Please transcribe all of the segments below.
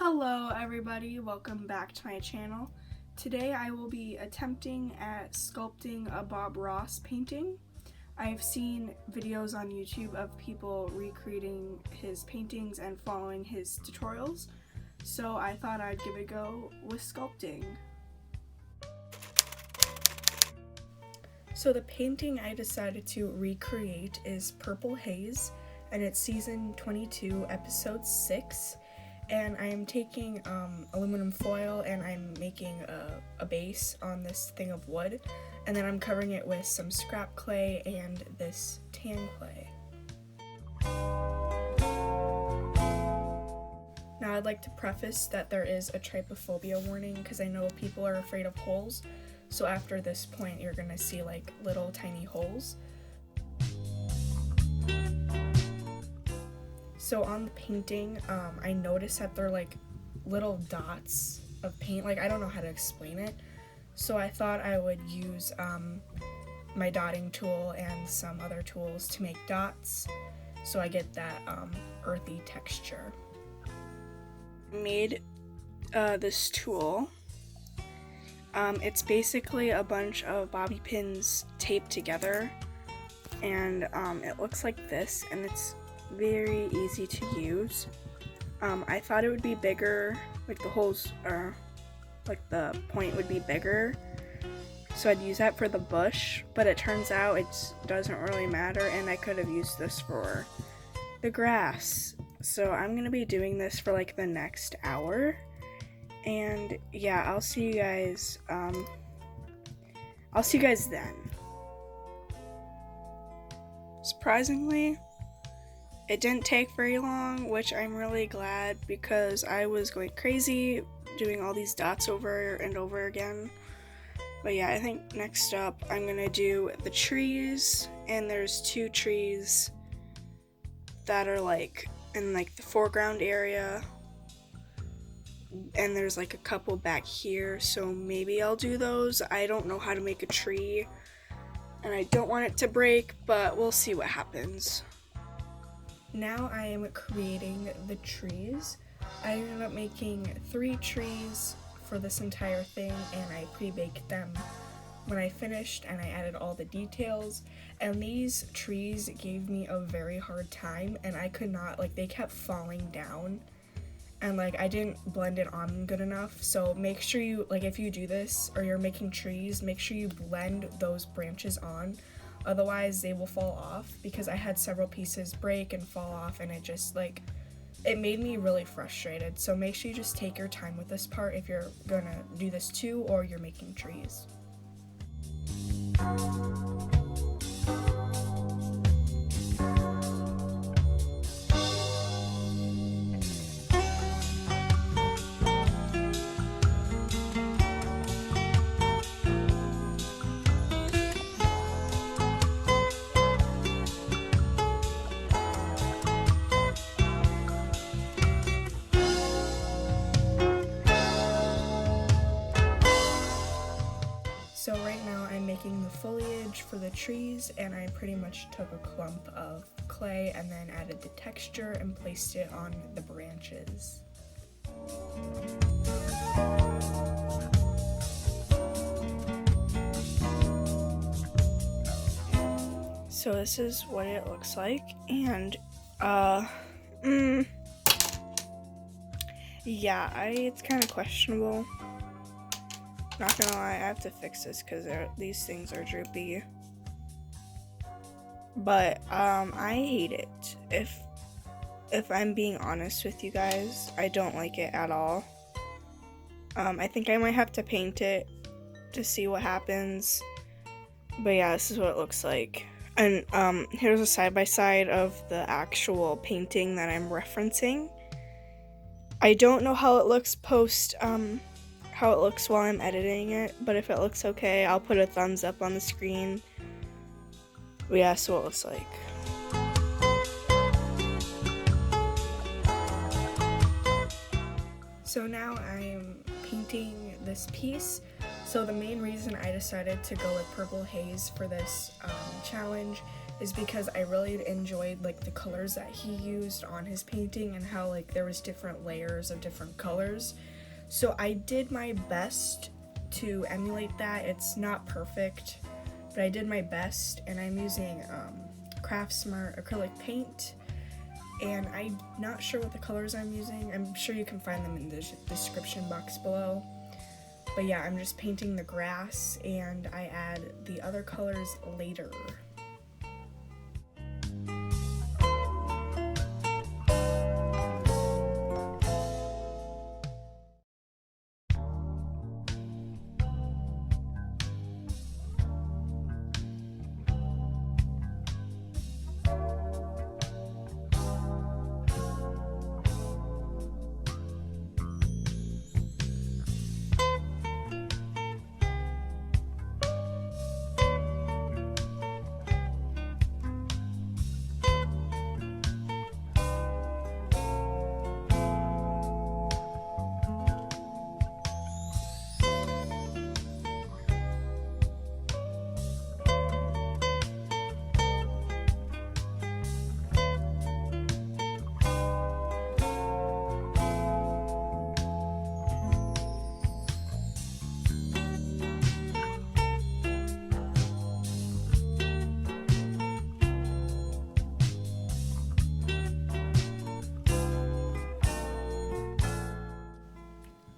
Hello everybody, welcome back to my channel. Today I will be attempting at sculpting a Bob Ross painting. I've seen videos on YouTube of people recreating his paintings and following his tutorials, so I thought I'd give it a go with sculpting. So the painting I decided to recreate is Purple Haze, and it's season 22, episode 6. And I am taking aluminum foil and I'm making a base on this thing of wood, and then I'm covering it with some scrap clay and this tan clay. Now I'd like to preface that there is a trypophobia warning because I know people are afraid of holes, so after this point you're gonna see like little tiny holes. So on the painting, I noticed that they're like little dots of paint. Like, I don't know how to explain it. So I thought I would use my dotting tool and some other tools to make dots so I get that earthy texture. I made this tool. It's basically a bunch of bobby pins taped together, and it looks like this, and it's very easy to use. I thought it would be bigger, like the holes are, like the point would be bigger, so I'd use that for the bush, but it turns out it doesn't really matter, and I could have used this for the grass. So I'm gonna be doing this for like the next hour, and yeah, I'll see you guys then. Surprisingly, it didn't take very long, which I'm really glad because I was going crazy doing all these dots over and over again. But yeah, I think next up I'm gonna do the trees, and there's 2 trees that are like in like the foreground area, and there's like a couple back here, so maybe I'll do those. I don't know how to make a tree, and I don't want it to break, but we'll see what happens. Now I am creating the trees. I ended up making 3 trees for this entire thing, and I pre-baked them when I finished, and I added all the details, and these trees gave me a very hard time, and I could not, like, they kept falling down, and like I didn't blend it on good enough. So make sure you, like, if you do this or you're making trees, make sure you blend those branches on. Otherwise they will fall off, because I had several pieces break and fall off, and it just like, it made me really frustrated. So make sure you just take your time with this part if you're gonna do this too, or you're making trees. So right now I'm making the foliage for the trees, and I pretty much took a clump of clay and then added the texture and placed it on the branches. So this is what it looks like, and yeah, it's kind of questionable. Not gonna lie, I have to fix this because these things are droopy. But I hate it. If I'm being honest with you guys, I don't like it at all. I think I might have to paint it to see what happens. But yeah, this is what it looks like. And here's a side-by-side of the actual painting that I'm referencing. I don't know how it looks how it looks while I'm editing it, but if it looks okay, I'll put a thumbs up on the screen. But yeah, so it looks like. So now I'm painting this piece. So the main reason I decided to go with Purple Haze for this challenge is because I really enjoyed like the colors that he used on his painting and how like there was different layers of different colors. So I did my best to emulate that. It's not perfect, but I did my best, and I'm using craftsmart acrylic paint, and I'm not sure what the colors I'm using. I'm sure you can find them in the description box below. But yeah, I'm just painting the grass, and I add the other colors later.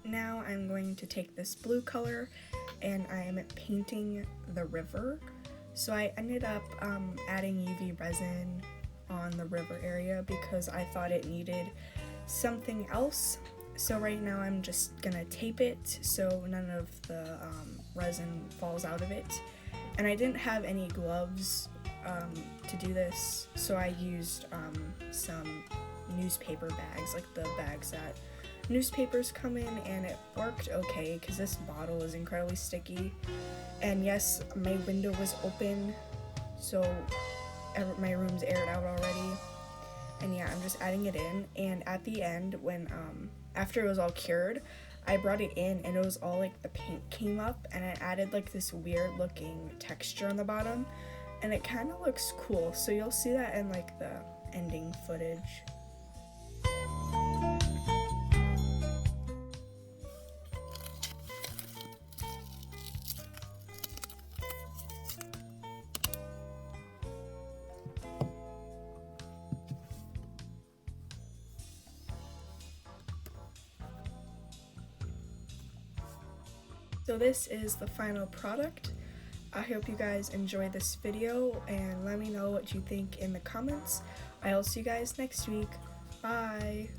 Now I'm going to take this blue color and I am painting the river. So I ended up adding UV resin on the river area because I thought it needed something else. So right now I'm just gonna tape it so none of the resin falls out of it. And I didn't have any gloves to do this, so I used some newspaper bags, like the bags that newspapers come in, and it worked okay because this bottle is incredibly sticky. And yes, my window was open, so my room's aired out already. And yeah, I'm just adding it in, and at the end, when after it was all cured, I brought it in and it was all like the paint came up, and I added like this weird looking texture on the bottom, and it kind of looks cool. So you'll see that in like the ending footage. So this is the final product. I hope you guys enjoyed this video, and let me know what you think in the comments. I'll see you guys next week. Bye!